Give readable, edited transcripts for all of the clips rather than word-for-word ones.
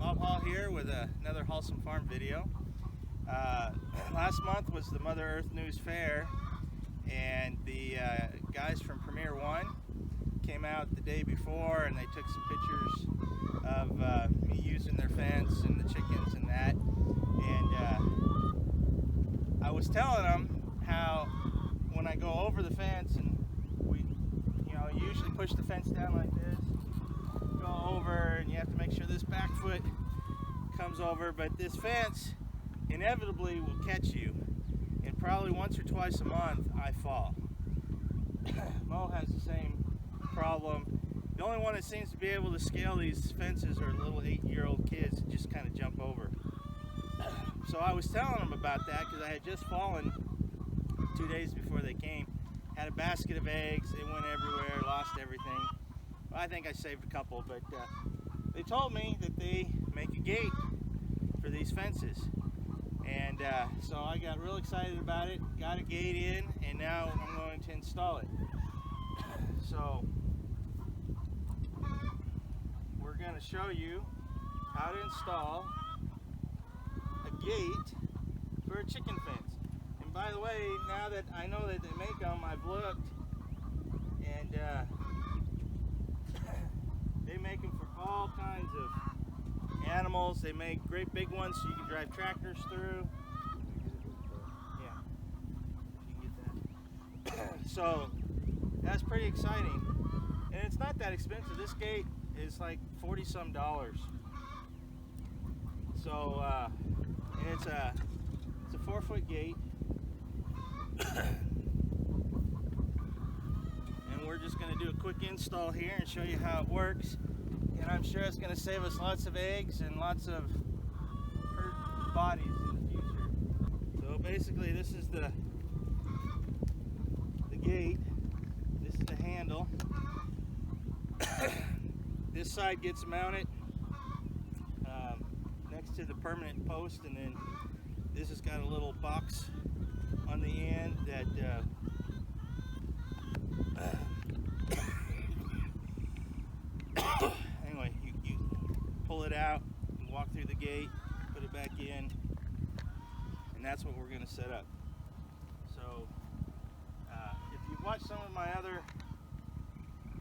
Bob Hall here with another Hallsome Farm video. Last month was the Mother Earth News Fair, and the guys from Premier One came out the day before and they took some pictures of me using their fence and the chickens and that. And I was telling them how when I go over the fence and we, usually push the fence down like this, go over, and you have to make sure this back foot comes over, but this fence inevitably will catch you, and probably once or twice a month I fall. Mo has the same problem. The only one that seems to be able to scale these fences are little 8-year-old kids that just kind of jump over. So I was telling them about that because I had just fallen 2 days before they came. Had a basket of eggs, it went everywhere, lost everything. Well, I think I saved a couple, but they told me that they make a gate for these fences. And so I got real excited about it, got a gate in, and now I'm going to install it. So we're going to show you how to install a gate for a chicken fence. And by the way, now that I know that they make them, I've looked, and they make them for all kinds of animals. They make great big ones so you can drive tractors through. Yeah, you can get that. So that's pretty exciting, and it's not that expensive. This gate is like $40-some. So and it's a 4-foot gate. And we're just going to do a quick install here and show you how it works, and I'm sure it's going to save us lots of eggs and lots of hurt bodies in the future. So basically this is the gate, this is the handle. This side gets mounted next to the permanent post, and then this has got a little box on the end that anyway, you pull it out and walk through the gate, put it back in, and that's what we're going to set up. So if you've watched some of my other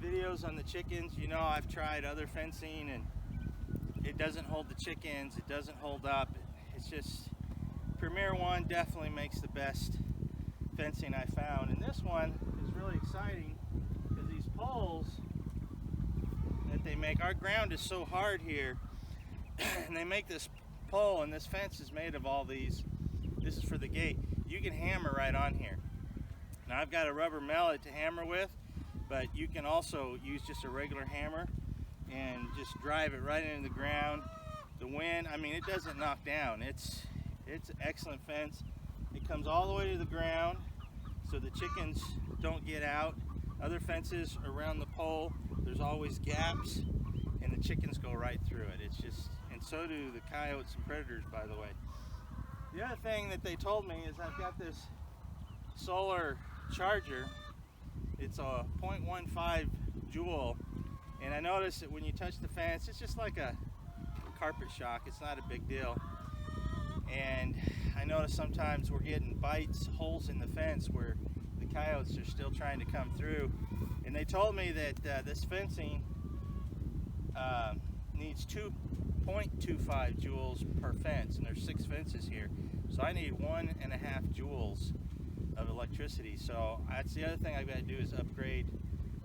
videos on the chickens, you know I've tried other fencing and it doesn't hold the chickens, it doesn't hold up. It's just, Premier One definitely makes the best fencing I found, and this one is really exciting because these poles that they make, our ground is so hard here, and they make this pole, and this fence is made of all these. This is for the gate. You can hammer right on here. Now I've got a rubber mallet to hammer with, but you can also use just a regular hammer and just drive it right into the ground. The wind, I mean, it doesn't knock down. It's an excellent fence. It comes all the way to the ground so the chickens don't get out. Other fences around the pole, there's always gaps, and the chickens go right through it. It's just, and so do the coyotes and predators, by the way. The other thing that they told me is I've got this solar charger. It's a 0.15 joule, and I noticed that when you touch the fence, it's just like a carpet shock. It's not a big deal. And I notice sometimes we're getting bites, holes in the fence where the coyotes are still trying to come through. And they told me that this fencing needs 2.25 joules per fence, and there's 6 fences here. So I need 1.5 joules of electricity. So that's the other thing I've got to do, is upgrade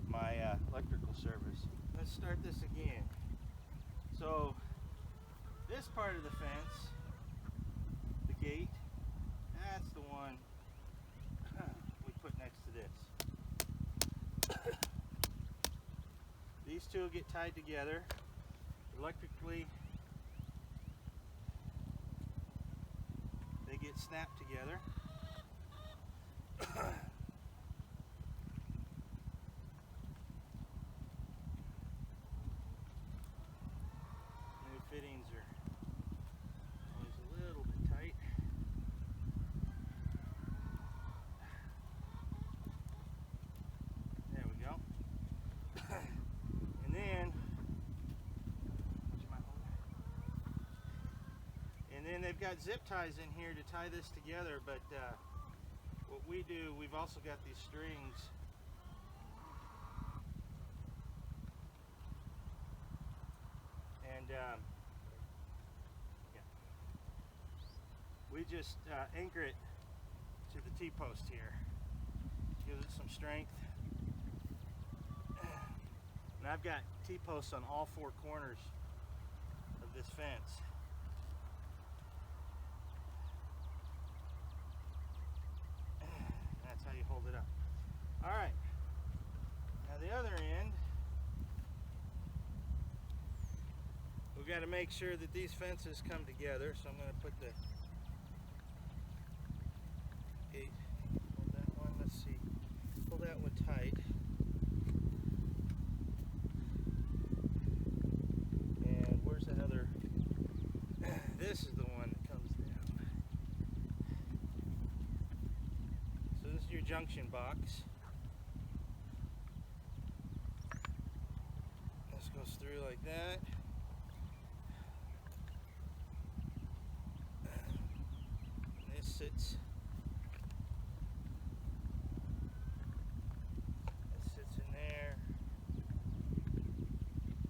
my electrical service. Let's start this again. So this part of the fence, the gate, that's the one we put next to this. These two will get tied together electrically. They get snapped together. New fittings are always a little bit tight. There we go. And then then they've got zip ties in here to tie this together, but what we do, we've also got these strings. And yeah. We just anchor it to the T-post here. Gives it some strength. And I've got T-posts on all four corners of this fence. That's how you hold it up. All right. Now the other end, we've got to make sure that these fences come together. So I'm going to put the gate, hold that one, let's see, pull that one tight. And where's that other? This is the one that comes down. So this is your junction box. This goes through like that. And this sits in there.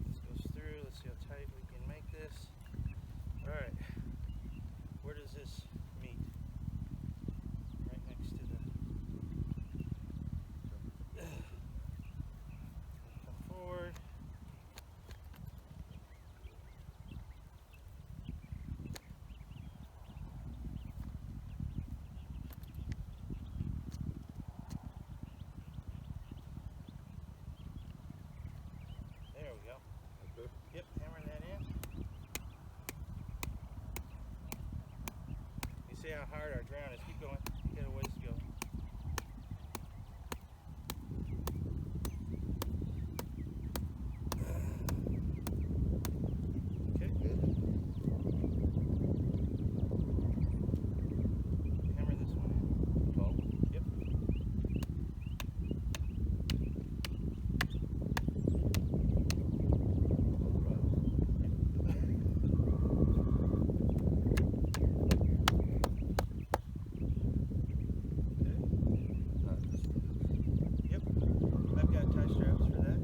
This goes through. Let's see how tight we can make this. All right. Where does this meet? Right next to the. Come forward. There we go. Okay. Yep, hammer that in. You see how hard our ground is. Keep going. You got a ways to go. Okay, good. Hammer this one in. Top. Yep. Yep, I've got tie straps for that.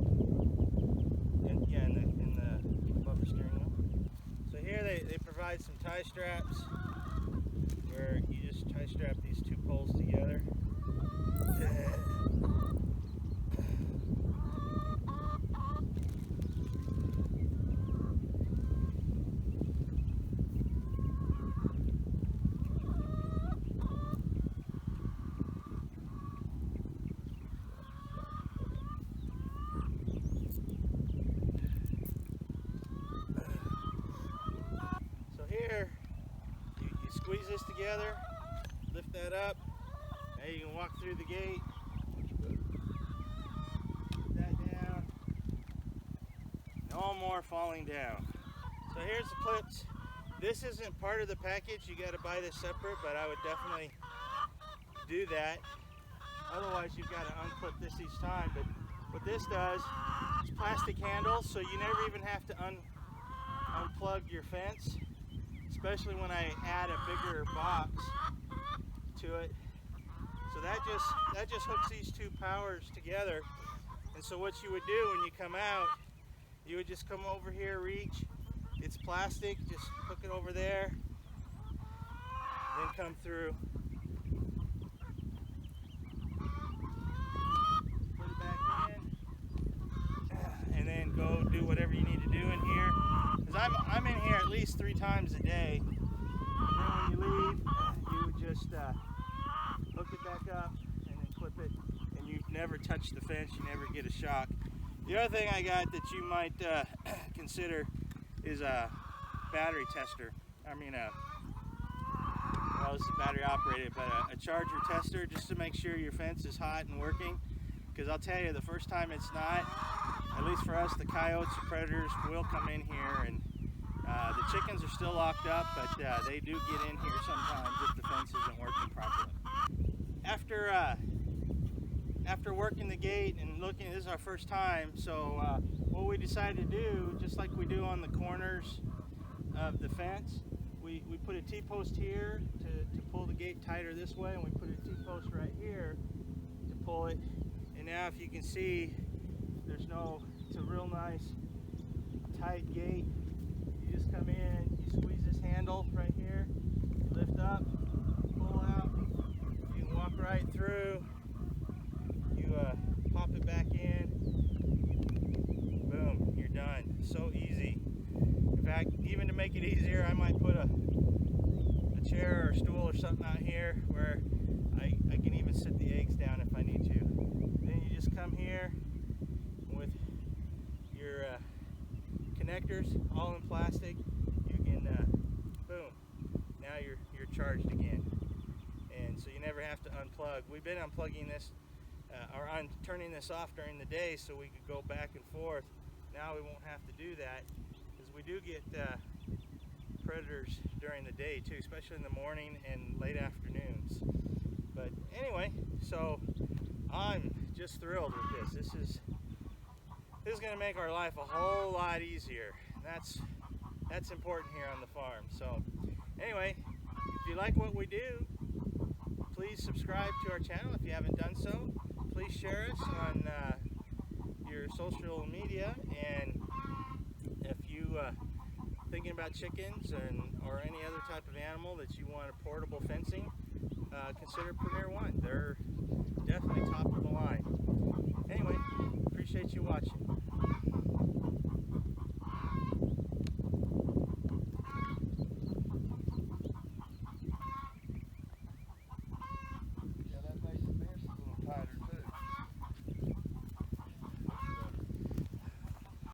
And yeah, in the above the steering wheel. So here they provide some tie straps where you just tie strap these two poles together. So here, you squeeze this together, lift that up, now you can walk through the gate, put that down, no more falling down. So here's the clips. This isn't part of the package, you got to buy this separate, but I would definitely do that. Otherwise you've got to unclip this each time, but what this does is plastic handles, so you never even have to unplug your fence, especially when I add a bigger box to it. So that just hooks these two powers together. And so what you would do when you come out, you would just come over here, reach. It's plastic, just hook it over there, then come through. Put it back in, and then go do whatever you need to do in here. Because I'm in here at least 3 times a day. And then when you leave, you would just hook it back up and then clip it, and you never touch the fence, you never get a shock. The other thing I got that you might consider is a battery tester. I mean, well, this is battery operated, but a charger tester, just to make sure your fence is hot and working. Because I'll tell you, the first time it's not, at least for us, the coyotes, the predators will come in here, and the chickens are still locked up, but they do get in here sometimes if the fence isn't working properly. After working the gate and looking, this is our first time, so what we decided to do, just like we do on the corners of the fence, we put a T-post here to pull the gate tighter this way, and we put a T-post right here to pull it. And now if you can see, it's a real nice tight gate. You just come in, you squeeze this handle right here, you lift up, pull out, you can walk right through, you pop it back in, boom, you're done. So easy. In fact, even to make it easier, I might put a chair or a stool or something out here where I can even sit the eggs down if I need to. Then you just come here with your connectors all in plastic. You can boom, now you're charged again, and so you never have to unplug. We've been unplugging this or turning this off during the day so we could go back and forth. Now we won't have to do that, because we do get predators during the day too, especially in the morning and late afternoons. But anyway, so I'm just thrilled with this. This is going to make our life a whole lot easier. That's important here on the farm. So anyway, if you like what we do, please subscribe to our channel if you haven't done so. Please share us on your social media, and if you thinking about chickens or any other type of animal that you want a portable fencing, consider Premier One. They're definitely top of the line. Anyway, appreciate you watching.